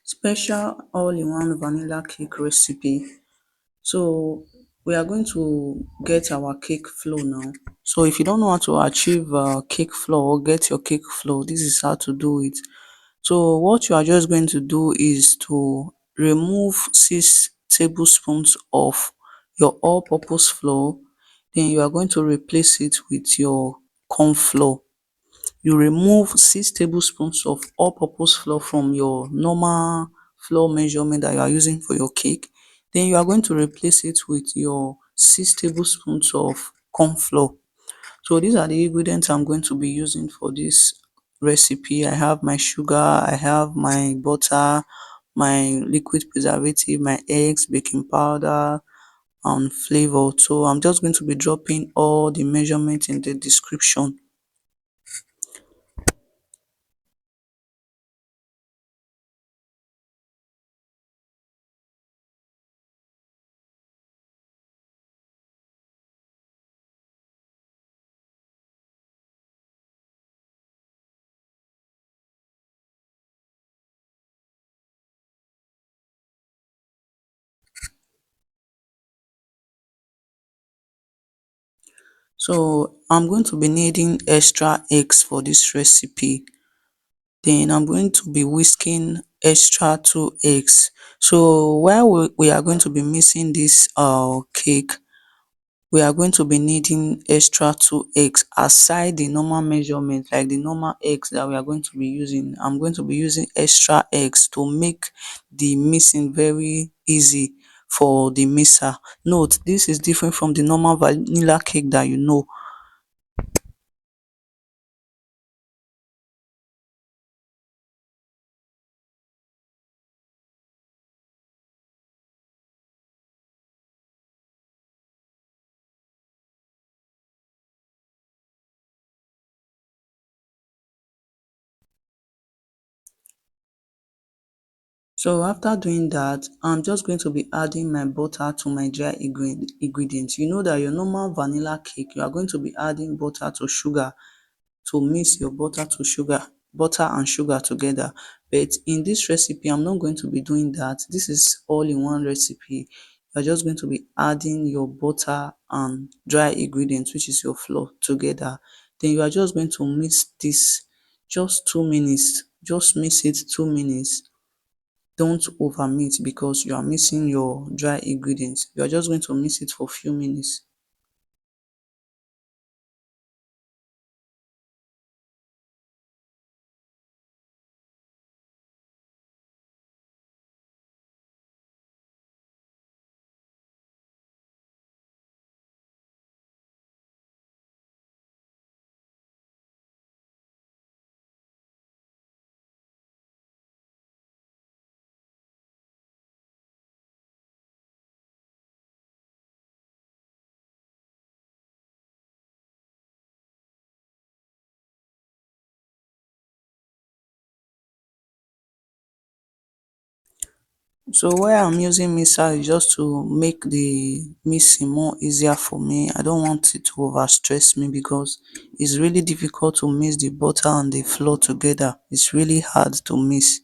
Special all-in-one vanilla cake recipe. So we are going to get our cake flour now. So if you don't know how to achieve cake flour or get your cake flour, this is how to do it. So what you are just going to do is to remove 6 tablespoons of your all-purpose flour. Then you are going to replace it with your corn flour. You remove 6 tablespoons of all-purpose flour from your normal flour measurement that you are using for your cake. Then you are going to replace it with your 6 tablespoons of corn flour. So these are the ingredients I'm going to be using for this recipe. I have my sugar, I have my butter, my liquid preservative, my eggs, baking powder, and flavor. So I'm just going to be dropping all the measurements in the description. So I'm going to be needing extra eggs for this recipe. Then I'm going to be whisking extra 2 eggs. So while we are going to be mixing this cake, we are going to be needing extra 2 eggs aside the normal measurement, like the normal eggs that we are going to be using. I'm going to be using extra eggs to make the mixing very easy for the mixer. Note, this is different from the normal vanilla cake that you know. So after doing that, I'm just going to be adding my butter to my dry ingredients. You know that your normal vanilla cake, you are going to be adding butter to sugar to mix your butter and sugar together. But in this recipe, I'm not going to be doing that. This is all in one recipe. You're just going to be adding your butter and dry ingredients, which is your flour, together. Then you are just going to mix this just 2 minutes. Just mix it 2 minutes. Don't over mix because you are mixing your dry ingredients. You are just going to mix it for few minutes. So why I'm using mixer is just to make the mixing more easier for me. I don't want it to over stress me because it's really difficult to mix the butter and the flour together. It's really hard to mix.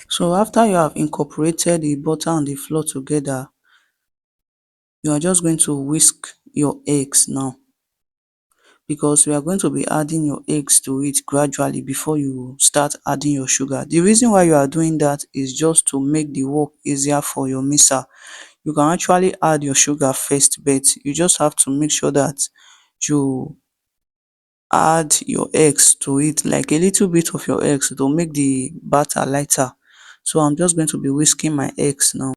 So after you have incorporated the butter and the flour together, You are just going to whisk your eggs now, because we are going to be adding your eggs to it gradually before you start adding your sugar. The reason why you are doing that is just to make the work easier for your mixer. You can actually add your sugar first, but you just have to make sure that you add your eggs to it, like a little bit of your eggs, to make the batter lighter. So I'm just going to be whisking my eggs now.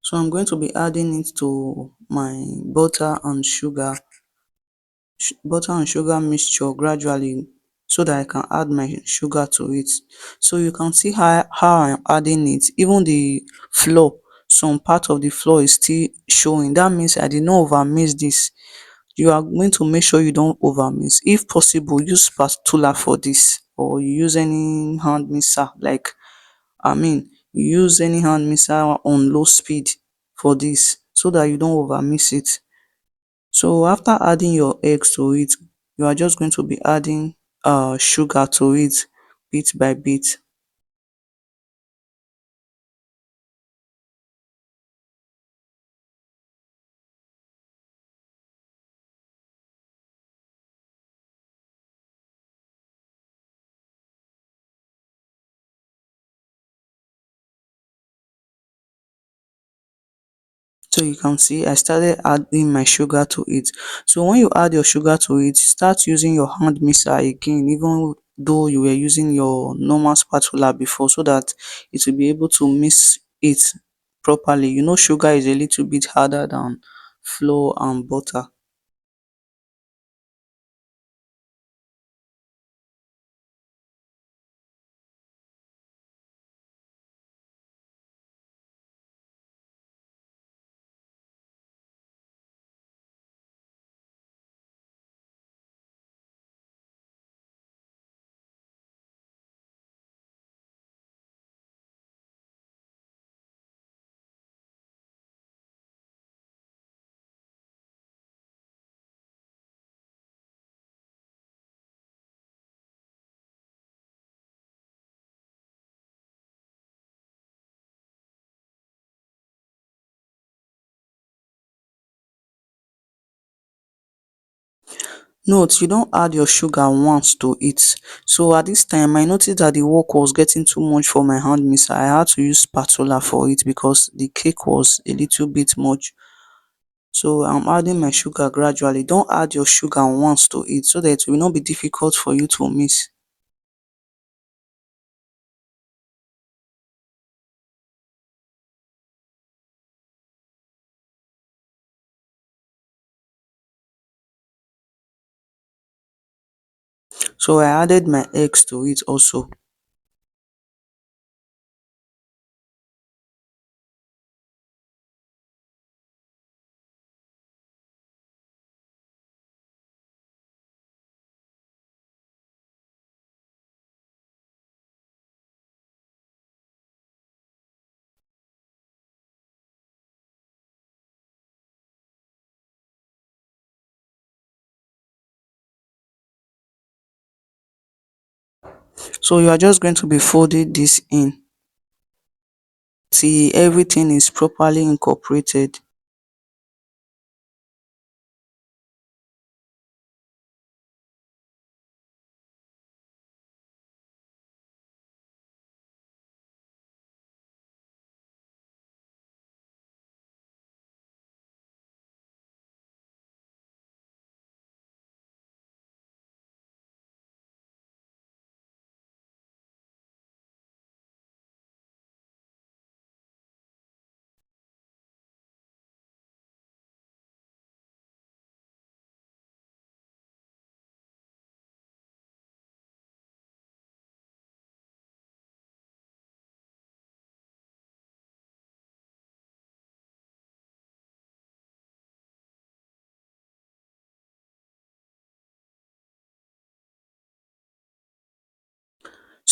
So I'm going to be adding it to my butter and sugar mixture gradually, so that I can add my sugar to it. So you can see how I'm adding it. Even the flour, some part of the flour is still showing. That means I did not over mix this. You are going to make sure you don't over mix. If possible, use spatula for this, or you use any hand mixer, like, you use any hand mixer on low speed for this, so that you don't over mix it. So after adding your eggs to it, you are just going to be adding sugar to it bit by bit. So you can see I started adding my sugar to it. So when you add your sugar to it, start using your hand mixer again, even though you were using your normal spatula before, so that it will be able to mix it properly. You know, sugar is a little bit harder than flour and butter. Note, you don't add your sugar once to it. So at this time, I noticed that the work was getting too much for my hand mixer. I had to use spatula for it because the cake was a little bit much. So I'm adding my sugar gradually. Don't add your sugar once to it, so that it will not be difficult for you to mix. So I added my eggs to it also. So you are just going to be folding this in till everything is properly incorporated.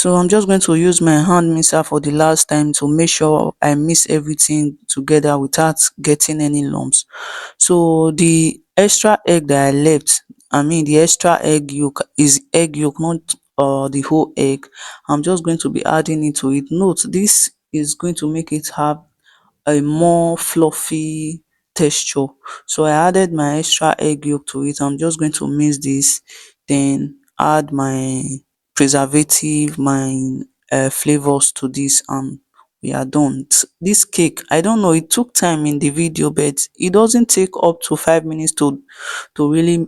So I'm just going to use my hand mixer for the last time to make sure I mix everything together without getting any lumps. So the extra egg that I left, I mean the extra egg yolk is egg yolk, not the whole egg. I'm just going to be adding it to it. Note this is going to make it have a more fluffy texture. So I added my extra egg yolk to it. I'm just going to mix this, then add my preservative, my flavors to this, and we are done. This cake, I don't know, it took time in the video, but it doesn't take up to 5 minutes to really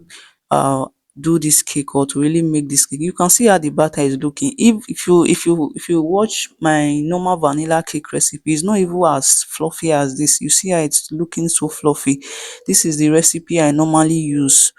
do this cake, or to really make this cake. You can see how the batter is looking. If you watch my normal vanilla cake recipe, it's not even as fluffy as this. You see how it's looking so fluffy. This is the recipe I normally use.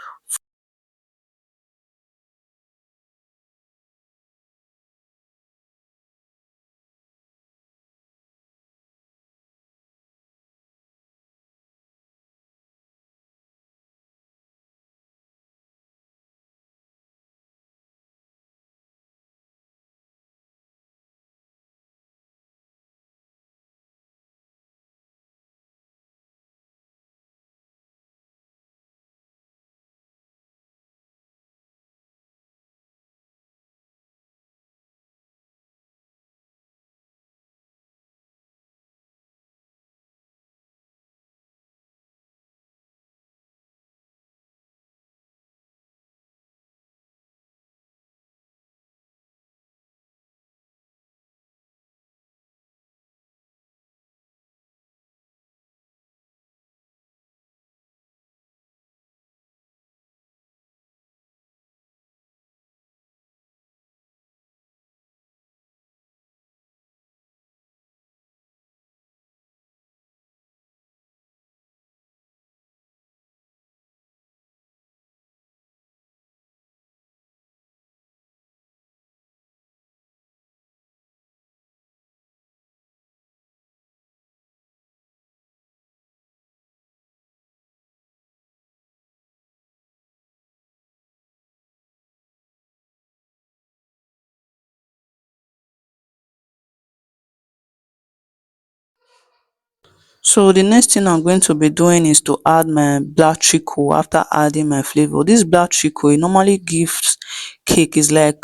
So the next thing I'm going to be doing is to add my black treacle after adding my flavor. This black treacle, it normally gives cake, is like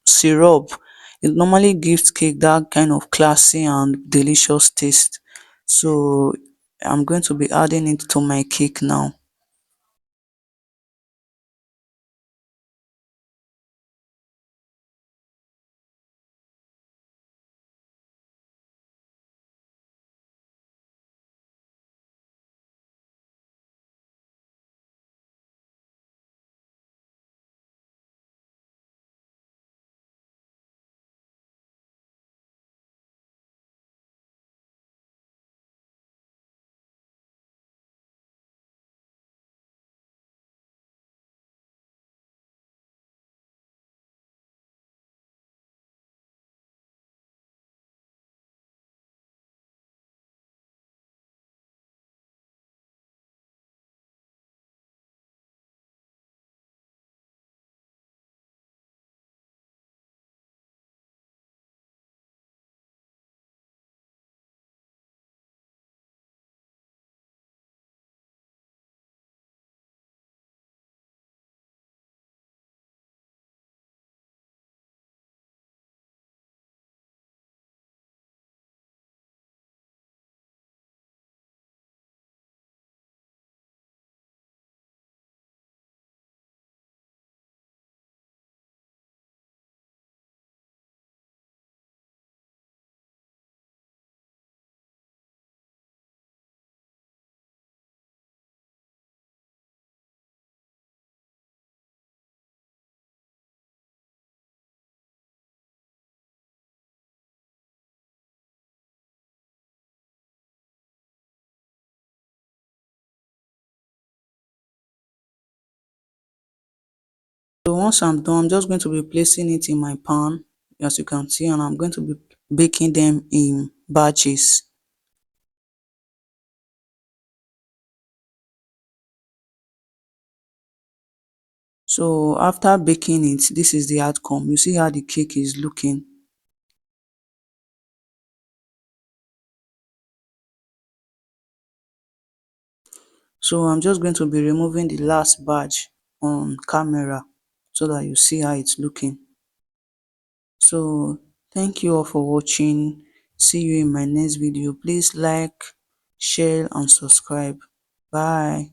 syrup. It normally gives cake that kind of classy and delicious taste. So I'm going to be adding it to my cake now. So once I'm done, I'm just going to be placing it in my pan, as you can see, and I'm going to be baking them in batches. So after baking it, this is the outcome. You see how the cake is looking. So I'm just going to be removing the last batch on camera so that you see how it's looking. So thank you all for watching. See you in my next video. Please like, share and subscribe. Bye.